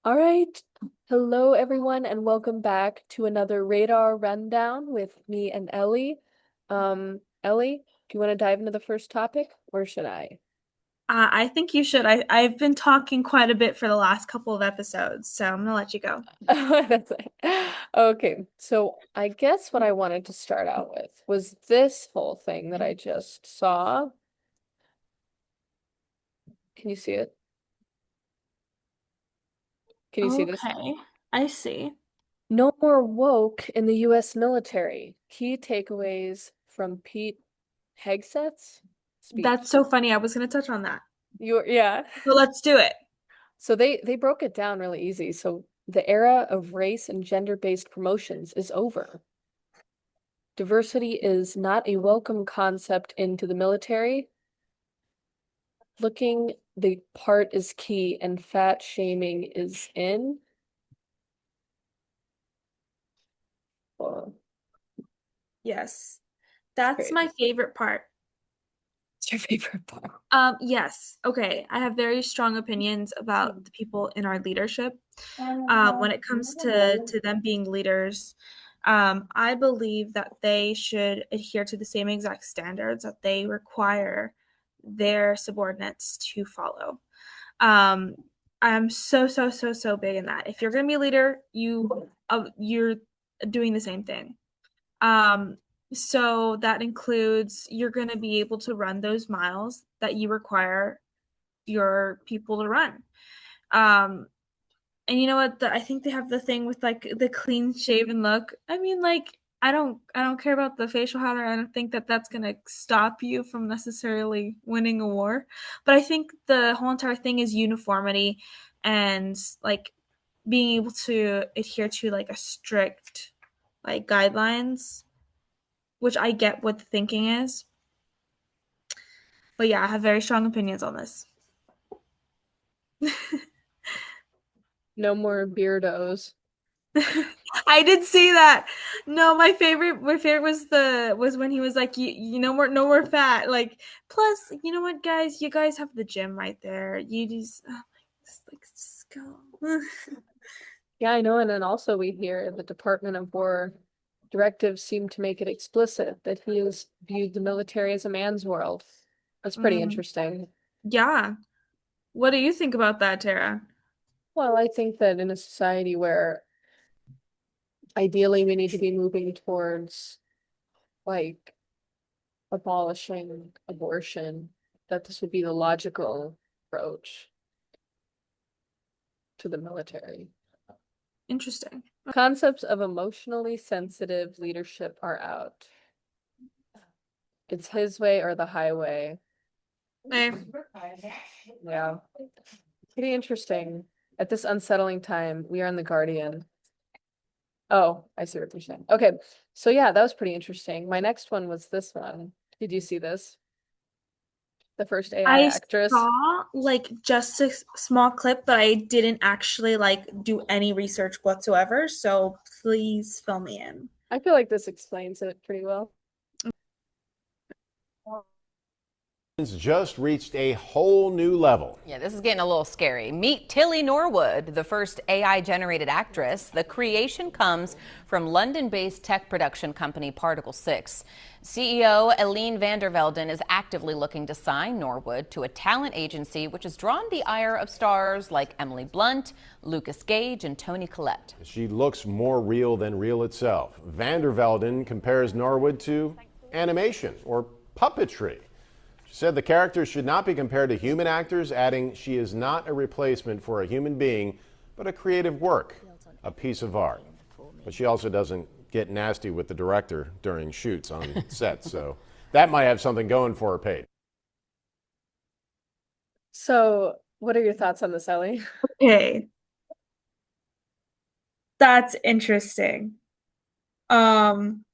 All right. Hello, everyone, and welcome back to another Radar Rundown with me and Ellie. Ellie, do you want to dive into the first topic, or should I? I think you should. I've been talking quite a bit for the last couple of episodes, so I'm gonna let you go. That's it. Okay, so I guess what I wanted to start out with was this whole thing that I just saw. Can you see it? Can you see this? Okay, I see. No more woke in the US military. Key takeaways from Pete Hegseth's That's speech. so funny. I was gonna touch on that. Yeah. So let's do it. So they broke it down really easy. So the era of race and gender-based promotions is over. Diversity is not a welcome concept into the military. Looking the part is key and fat shaming is in. Well, Yes, it's that's crazy. my favorite part. It's your favorite part. Yes. Okay, I have very strong opinions about the people in our leadership. When it comes to them being leaders, I believe that they should adhere to the same exact standards that they require their subordinates to follow. Um, I'm so big in that. If you're going to be a leader, you're doing the same thing. Um, so that includes you're going to be able to run those miles that you require your people to run. Um, and you know what? I think they have the thing with like the clean shaven look. I mean, like I don't care about the facial hair. I don't think that that's gonna stop you from necessarily winning a war. But I think the whole entire thing is uniformity and like being able to adhere to like a strict like guidelines, which I get what the thinking is. But yeah, I have very strong opinions on this. No more beardos. I did see that. No, my favorite was when he was like, you no more fat. Like, plus, you know what, guys, you guys have the gym right there. You just go. Yeah, I know. And then also we hear the Department of War directives seem to make it explicit that he has viewed the military as a man's world. That's pretty Mm, interesting. yeah. What do you think about that, Tara? Well, I think that in a society where ideally we need to be moving towards like abolishing abortion, that this would be the logical approach to the military. Interesting. Concepts of emotionally sensitive leadership are out. It's his way or the highway. Eh, Yeah. Pretty interesting. At this unsettling time, we are in the Guardian. Oh, I see what you're saying. Okay. So yeah, that was pretty interesting. My next one was this one. Did you see this? The first AI I actress. saw like just a small clip, but I didn't actually like do any research whatsoever. So please fill me in. I feel like this explains it pretty well. Just reached a whole new level. Yeah, this is getting a little scary. Meet Tilly Norwood, the first AI generated actress. The creation comes from London based tech production company Particle 6. CEO Eline van der Velden is actively looking to sign Norwood to a talent agency which has drawn the ire of stars like Emily Blunt, Lucas Gage, and Toni Collette. She looks more real than real itself. Van der Velden compares Norwood to animation or puppetry. She said the character should not be compared to human actors, adding she is not a replacement for a human being, but a creative work, a piece of art. But she also doesn't get nasty with the director during shoots on set, so that might have something going for her, Paige. So, what are your thoughts on this, Ellie? Okay, that's interesting. Um,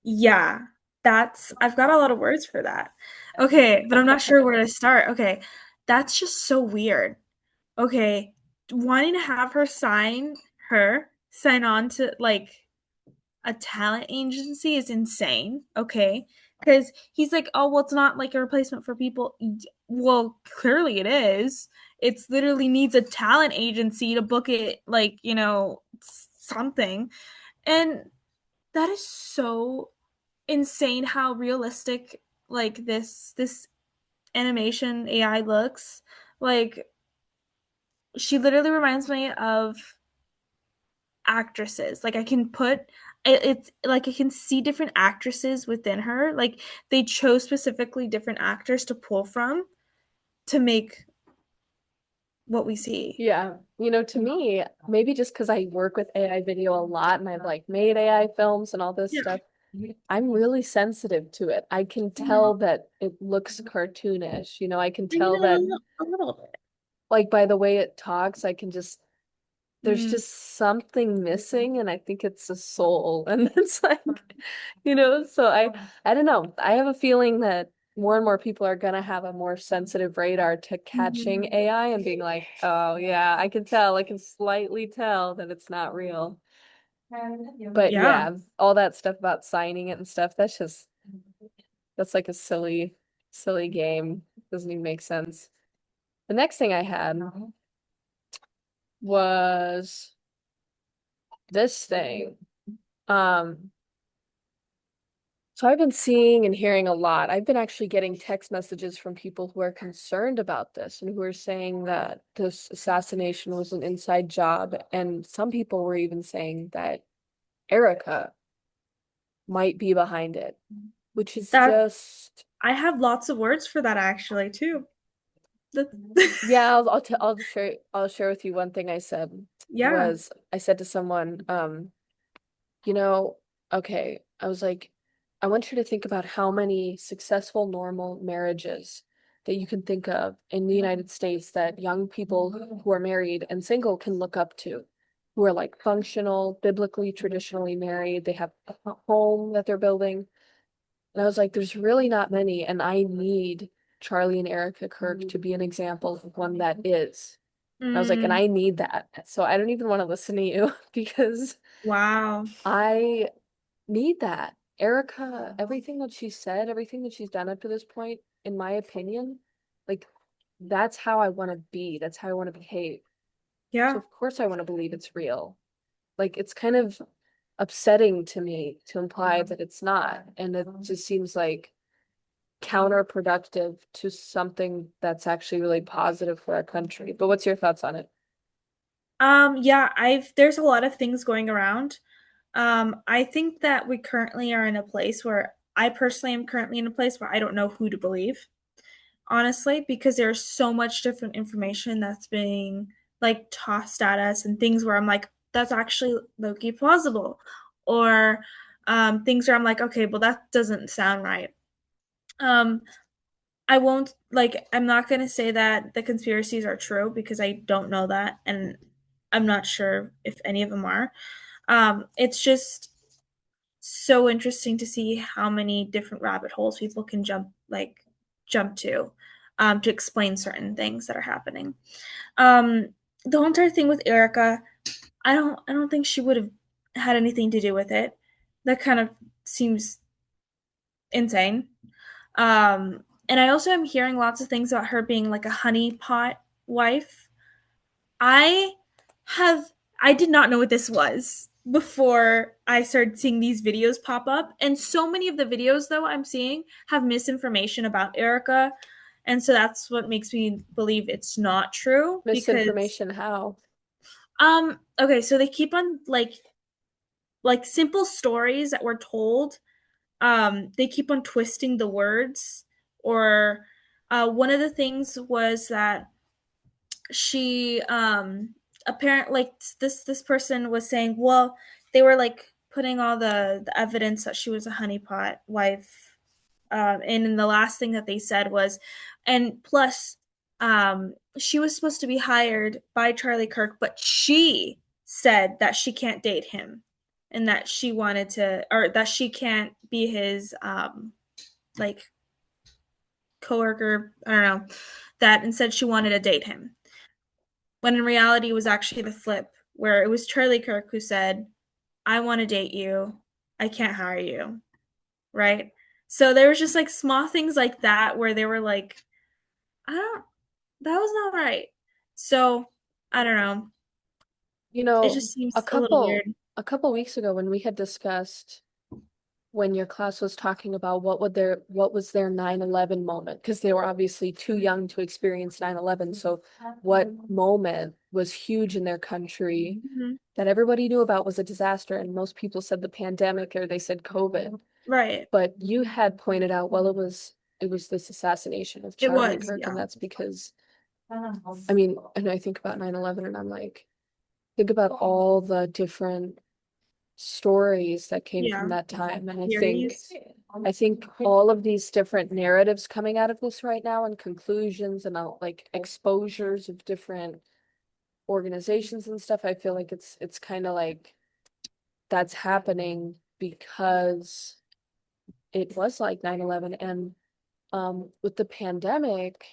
yeah, that's I've got a lot of words for that. Okay, but I'm not sure where to start. Okay, that's just so weird. Okay, wanting to have sign on to like a talent agency is insane. Okay, because he's like, oh well, it's not like a replacement for people. Well, clearly it is. It's literally needs a talent agency to book it, like, something. And that is so insane how realistic like this animation AI looks. Like she literally reminds me of actresses. Like I can put it's like I can see different actresses within her. Like they chose specifically different actors to pull from to make what we see. Yeah, to me, maybe just because I work with AI video a lot and I've like made AI films and all this Yeah. stuff, I'm really sensitive to it. I can tell that it looks cartoonish, I can tell that A little bit. like by the way it talks, I can just there's Mm, just something missing and I think it's a soul. And it's like, so I don't know. I have a feeling that more and more people are gonna have a more sensitive radar to catching mhm. AI and being like, oh yeah, I can slightly tell that it's not real. But Yeah. yeah, all that stuff about signing it and stuff, that's like a silly game. Doesn't even make sense. The next thing I had was this thing. Um, so I've been seeing and hearing a lot. I've been actually getting text messages from people who are concerned about this and who are saying that this assassination was an inside job. And some people were even saying that Erica might be behind it, which is That just, I have lots of words for that actually too. That yeah, I'll share with you one thing I said yeah. was I said to someone, you know, okay, I was like, I want you to think about how many successful normal marriages that you can think of in the United States that young people who are married and single can look up to, who are like functional, biblically, traditionally married, they have a home that they're building. And I was like, there's really not many, and I need Charlie and Erica Kirk to be an example of one that is. I was like, and Mm, I need that. So I don't even want to listen to you because wow. I need that. Erica, everything that she said, everything that she's done up to this point, in my opinion, like that's how I want to be. That's how I want to behave. So Yeah. of course I want to believe it's real. Like it's kind of upsetting to me to imply that it's not. And it just seems like counterproductive to something that's actually really positive for our country. But what's your thoughts on it? Yeah, I've there's a lot of things going around. I think that we currently are in a place where I personally am currently in a place where I don't know who to believe, honestly, because there's so much different information that's being like tossed at us and things where I'm like, that's actually low-key plausible. Or things where I'm like, okay, well that doesn't sound right. Um, I won't like I'm not gonna say that the conspiracies are true because I don't know that and I'm not sure if any of them are. It's just so interesting to see how many different rabbit holes people can jump to explain certain things that are happening. Um, the whole entire thing with Erica, I don't think she would have had anything to do with it. That kind of seems insane. And I also am hearing lots of things about her being like a honeypot wife. I have I did not know what this was before I started seeing these videos pop up. And so many of the videos though I'm seeing have misinformation about Erica. And so that's what makes me believe it's not true because Misinformation, how? okay, so they keep on like simple stories that were told, they keep on twisting the words. Or one of the things was that she apparently like this person was saying, well, they were like putting all the evidence that she was a honeypot wife, and the last thing that they said was, and plus she was supposed to be hired by Charlie Kirk, but she said that she can't date him and that she wanted to, or that she can't be his like coworker, I don't know, that instead she wanted to date him. When in reality it was actually the flip, where it was Charlie Kirk who said, I want to date you. I can't hire you. Right? So there was just like small things like that where they were like, I don't, that was not right. So I don't know. You It know, just seems a little weird. a couple weeks ago when we had discussed when your class was talking about what was their 9/11 moment, because they were obviously too young to experience 9/11. So what moment was huge in their country Mhm. that everybody knew about was a disaster, and most people said the pandemic or they said COVID. Right. But you had pointed out, well, it was this assassination of It Charlie was, Kirk, and yeah. that's because I mean, and I think about 9/11 and I'm like, think about all the different stories that came from Yeah. that time. And Theories. I think all of these different narratives coming out of this right now and conclusions and like exposures of different organizations and stuff, I feel like it's kind of like that's happening because it was like 9/11. And with the pandemic,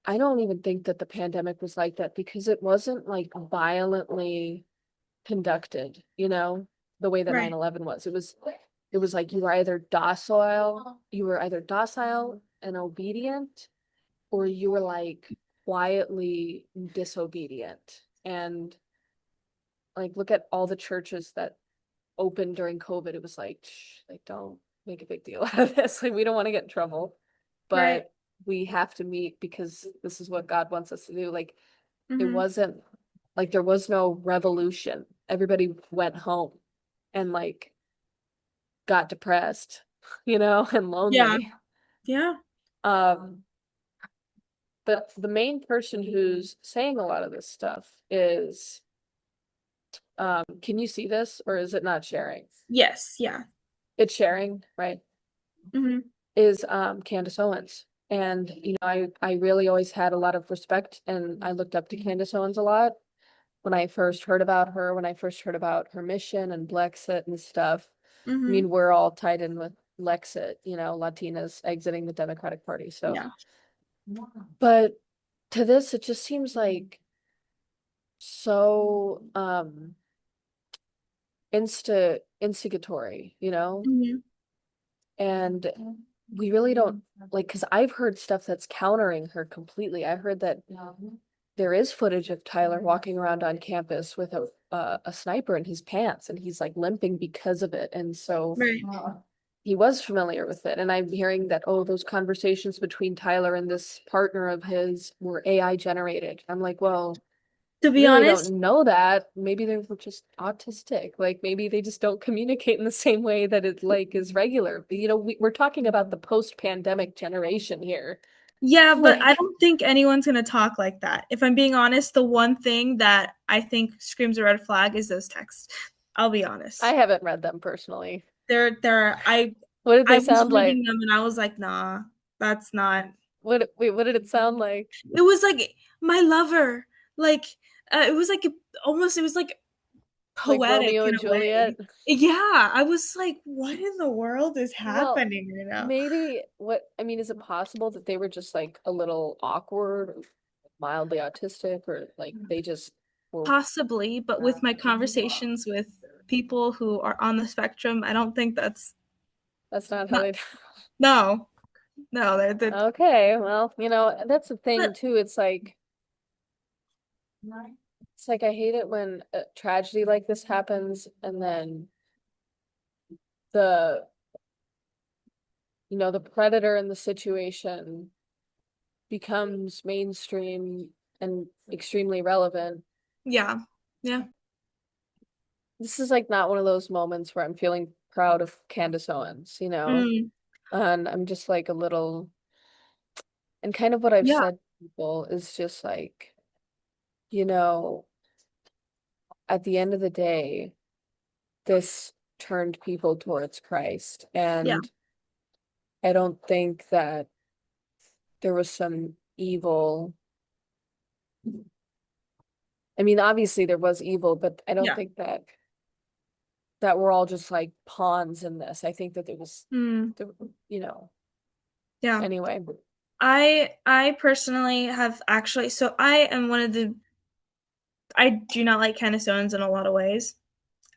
I don't even think that the pandemic was like that because it wasn't like violently conducted, the way that Right. 9/11 was. It was like you were either docile and obedient, or you were like quietly disobedient. And like look at all the churches that opened during COVID. It was like, shh, like don't make a big deal out of this. Like we don't want to get in trouble, Right. but we have to meet because this is what God wants us to do. Like it Hmm. wasn't like there was no revolution. Everybody went home and like got depressed, and Yeah. lonely. Yeah. Um, but the main person who's saying a lot of this stuff is, can you see this or is it not sharing? Yes. Yeah. It's sharing, right? Hmm. Is Candace Owens. And I really always had a lot of respect and I looked up to Candace Owens a lot when I first heard about her, when I first heard about her mission and Blexit and stuff. I Hmm. mean, we're all tied in with Lexit, Latinas exiting the Democratic Party. So, Yeah. but to this, it just seems like so instigatory, Hmm. and we really don't like because I've heard stuff that's countering her completely. I heard that there is footage of Tyler walking around on campus with a sniper in his pants and he's like limping because of it. And so Right. he was familiar with it. And I'm hearing that, oh, those conversations between Tyler and this partner of his were AI generated. I'm like, well, To we be really honest, don't know that. Maybe they were just autistic. Like maybe they just don't communicate in the same way that it like is regular. But, we're talking about the post-pandemic generation here. yeah, but I Like, don't think anyone's gonna talk like that. If I'm being honest, the one thing that I think screams a red flag is those texts. I'll be I honest. haven't read them personally. They're What did I they was sound like? reading them and I was like, nah, that's not. What did it sound like? It was like my lover. Like it was like almost it was like Like poetic Romeo in and a way. Juliet? Yeah, I was like, what in the world is Well, happening right now? maybe I mean, is it possible that they were just like a little awkward, or mildly autistic, or like they just were Possibly, but with my conversations with people who are on the spectrum, I don't think that's that's not how not, they no, no, they're Okay, well, that's the thing but too. It's like I hate it when a tragedy like this happens and then the the predator in the situation becomes mainstream and extremely relevant. yeah, yeah, This is like not one of those moments where I'm feeling proud of Candace Owens, mm, and I'm just like a little, and kind of what I've yeah, said to people is just like, you know, at the end of the day, this turned people towards Christ. yeah, And I don't think that there was some evil. I mean, obviously there was evil, but I don't yeah, think that we're all just like pawns in this. I think that mm, there, yeah. anyway. I personally have actually, so I am one of the, I do not like Candace Owens in a lot of ways.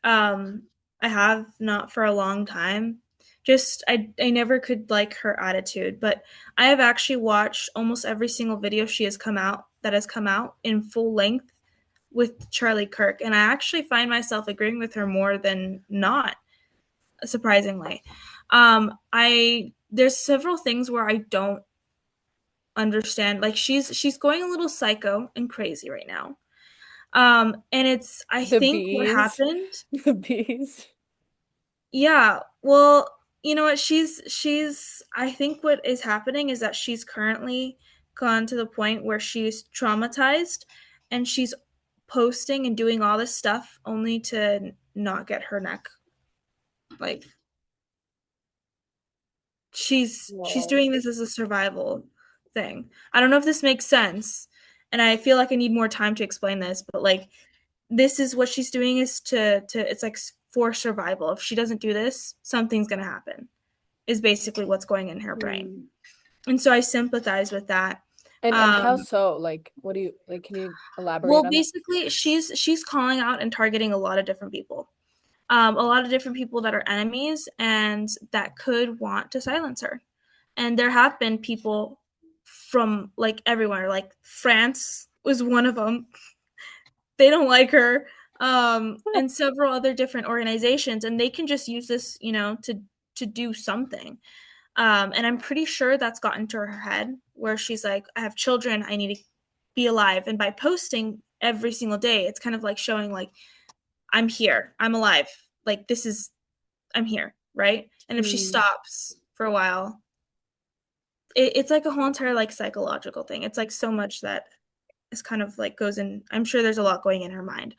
Um, I have not for a long time. Just I never could like her attitude, but I have actually watched almost every single video she has come out that has come out in full length with Charlie Kirk, and I actually find myself agreeing with her more than not, surprisingly. I There's several things where I don't understand. Like she's going a little psycho and crazy right now. And it's I The think what bees. happened. The bees. Yeah, well, you know what? She's I think what is happening is that she's currently gone to the point where she's traumatized and she's posting and doing all this stuff only to not get her neck, like she's Whoa. doing this as a survival thing. I don't know if this makes sense, and I feel like I need more time to explain this, but like this is what she's doing is to it's like for survival. If she doesn't do this, something's going to happen. Is basically what's going in her brain. Mm. And so I sympathize with that. And how Um so? Like, what do you like? Can you elaborate well, on that? basically she's calling out and targeting a lot of different people. A lot of different people that are enemies and that could want to silence her. And there have been people from like everywhere, like France was one of them. They don't like her. And several other different organizations, and they can just use this, to do something. And I'm pretty sure that's gotten to her head where she's like, I have children, I need to be alive. And by posting every single day, it's kind of like showing like I'm here, I'm alive, like this is I'm here, right? And if she Mm. stops for a while, it's like a whole entire like psychological thing. It's like so much that is kind of like goes in. I'm sure there's a lot going in her mind.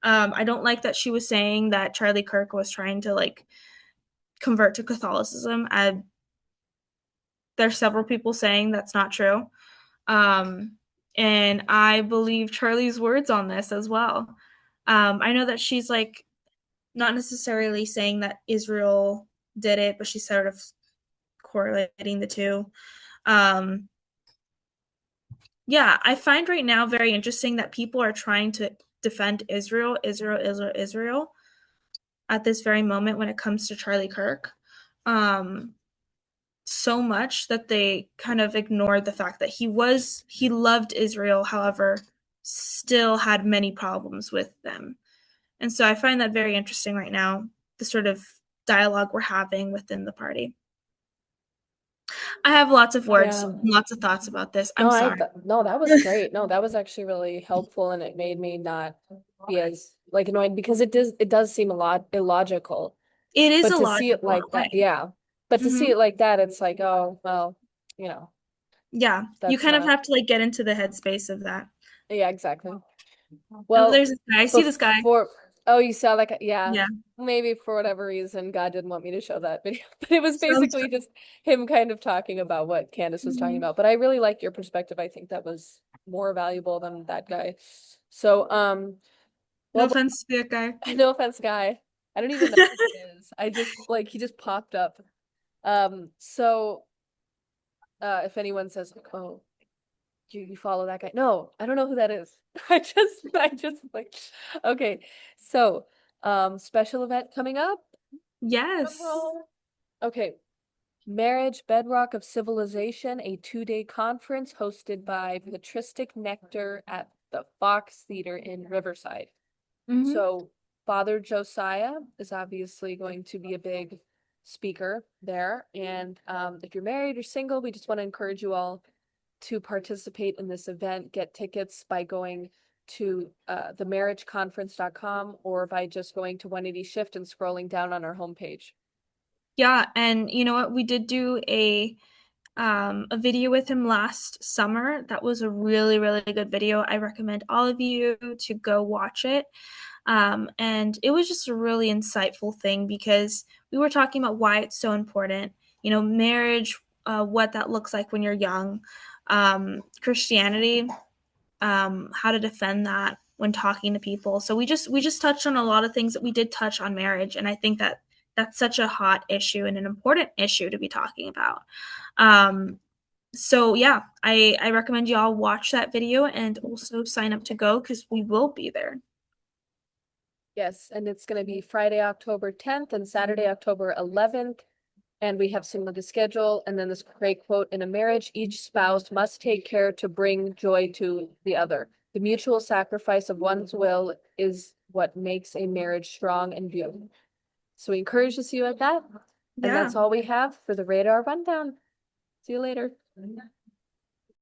I don't like that she was saying that Charlie Kirk was trying to like convert to Catholicism. There's several people saying that's not true. Um, and I believe Charlie's words on this as well. I know that she's like not necessarily saying that Israel did it, but she's sort of correlating the two. Um, yeah, I find right now very interesting that people are trying to defend Israel, Israel, Israel, Israel at this very moment when it comes to Charlie Kirk. Um, so much that they kind of ignored the fact that he loved Israel, however, still had many problems with them. And so I find that very interesting right now, the sort of dialogue we're having within the party. I have lots of words, Yeah. lots of thoughts about this. No, I'm sorry. no, that was great. No, that was actually really helpful, and it made me not be as like annoyed because it does seem a lot illogical. It is But to see it illogical in like a that, way. yeah. But to see Hmm. it like that, it's like, oh, well, you know, Yeah, you that's kind of not. have to like get into the headspace of that. Yeah, exactly. Oh, Well, there's this guy. I see this guy. before, oh, you saw like, yeah, Yeah. maybe for whatever reason, God didn't want me to show that video, but it was Some basically just him kind of talking about what Candace was talking Mhm. about. But I really like your perspective. I think that was more valuable than that guy. So, No well, offense to that guy. no offense, guy. I don't even know who he is. I just like he just popped up. So if anyone says like, oh, you follow that guy? No, I don't know who that is. I just like okay. So, special event coming up. Drum Yes. roll. Okay. Marriage, Bedrock of Civilization, a 2-day conference hosted by Patristic Nectar at the Fox Theater in Riverside. Hmm. So Father Josiah is obviously going to be a big speaker there. And if you're married or single, we just want to encourage you all to participate in this event. Get tickets by going to themarriageconference.com or by just going to 180 Shift and scrolling down on our homepage. Yeah, and you know what? We did do a video with him last summer. That was a really, really good video. I recommend all of you to go watch it. And it was just a really insightful thing because we were talking about why it's so important, marriage, what that looks like when you're young, Christianity, how to defend that when talking to people. So we just touched on a lot of things that we did touch on marriage, and I think that that's such a hot issue and an important issue to be talking about. Um, so yeah, I recommend you all watch that video and also sign up to go because we will be there. Yes, and it's going to be Friday, October 10th and Saturday, October 11th. And we have some of the schedule, and then this great quote: in a marriage, each spouse must take care to bring joy to the other. The mutual sacrifice of one's will is what makes a marriage strong and beautiful. So we encourage to see you at that. And Yeah. that's all we have for the radar rundown. See you later.